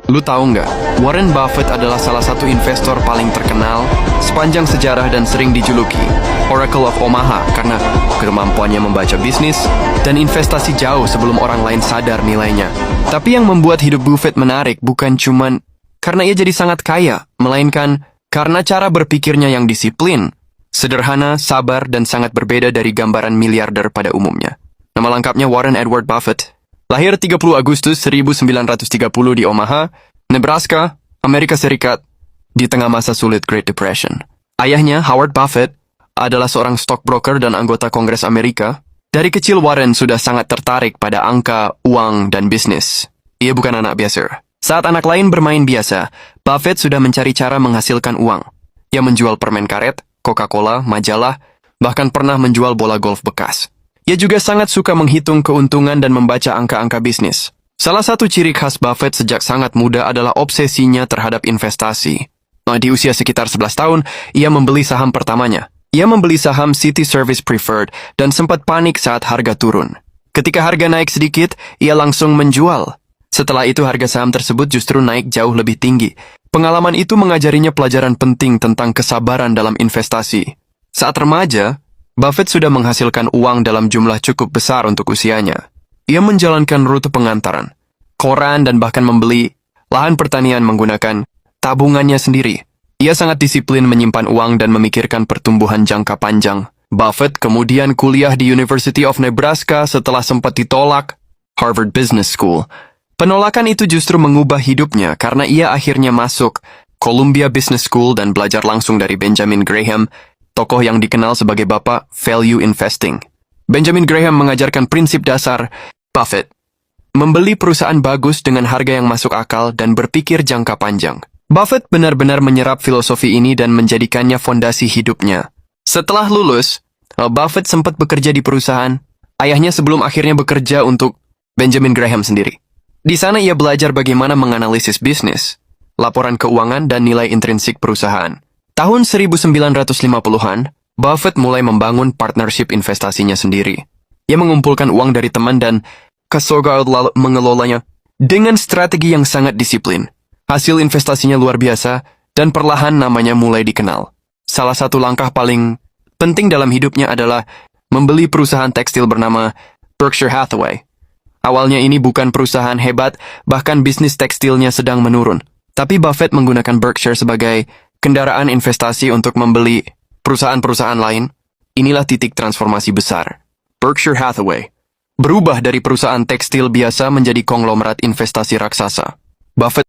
Lu tahu nggak, Warren Buffett adalah salah satu investor paling terkenal sepanjang sejarah dan sering dijuluki Oracle of Omaha karena kemampuannya membaca bisnis dan investasi jauh sebelum orang lain sadar nilainya. Tapi yang membuat hidup Buffett menarik bukan cuman karena ia jadi sangat kaya, melainkan karena cara berpikirnya yang disiplin, sederhana, sabar, dan sangat berbeda dari gambaran miliarder pada umumnya. Nama lengkapnya Warren Edward Buffett. Lahir 30 Agustus 1930 di Omaha, Nebraska, Amerika Serikat, di tengah masa sulit Great Depression. Ayahnya, Howard Buffett, adalah seorang stockbroker dan anggota Kongres Amerika. Dari kecil Warren sudah sangat tertarik pada angka, uang, dan bisnis. Ia bukan anak biasa. Saat anak lain bermain biasa, Buffett sudah mencari cara menghasilkan uang. Ia menjual permen karet, Coca-Cola, majalah, bahkan pernah menjual bola golf bekas. Ia juga sangat suka menghitung keuntungan dan membaca angka-angka bisnis. Salah satu ciri khas Buffett sejak sangat muda adalah obsesinya terhadap investasi. Di usia sekitar 11 tahun, ia membeli saham pertamanya. Ia membeli saham City Service Preferred dan sempat panik saat harga turun. Ketika harga naik sedikit, ia langsung menjual. Setelah itu harga saham tersebut justru naik jauh lebih tinggi. Pengalaman itu mengajarinya pelajaran penting tentang kesabaran dalam investasi. Saat remaja, Buffett sudah menghasilkan uang dalam jumlah cukup besar untuk usianya. Ia menjalankan rute pengantaran, koran, dan bahkan membeli lahan pertanian menggunakan tabungannya sendiri. Ia sangat disiplin menyimpan uang dan memikirkan pertumbuhan jangka panjang. Buffett kemudian kuliah di University of Nebraska setelah sempat ditolak Harvard Business School. Penolakan itu justru mengubah hidupnya karena ia akhirnya masuk Columbia Business School dan belajar langsung dari Benjamin Graham, tokoh yang dikenal sebagai bapak value investing. Benjamin Graham mengajarkan prinsip dasar Buffett, membeli perusahaan bagus dengan harga yang masuk akal dan berpikir jangka panjang. Buffett benar-benar menyerap filosofi ini dan menjadikannya fondasi hidupnya. Setelah lulus, Buffett sempat bekerja di perusahaan ayahnya sebelum akhirnya bekerja untuk Benjamin Graham sendiri. Di sana ia belajar bagaimana menganalisis bisnis, laporan keuangan, dan nilai intrinsik perusahaan. Tahun 1950-an, Buffett mulai membangun partnership investasinya sendiri. Ia mengumpulkan uang dari teman dan kesogal lalu mengelolanya dengan strategi yang sangat disiplin. Hasil investasinya luar biasa dan perlahan namanya mulai dikenal. Salah satu langkah paling penting dalam hidupnya adalah membeli perusahaan tekstil bernama Berkshire Hathaway. Awalnya ini bukan perusahaan hebat, bahkan bisnis tekstilnya sedang menurun. Tapi Buffett menggunakan Berkshire sebagai kendaraan investasi untuk membeli perusahaan-perusahaan lain. Inilah titik transformasi besar. Berkshire Hathaway berubah dari perusahaan tekstil biasa menjadi konglomerat investasi raksasa. Buffett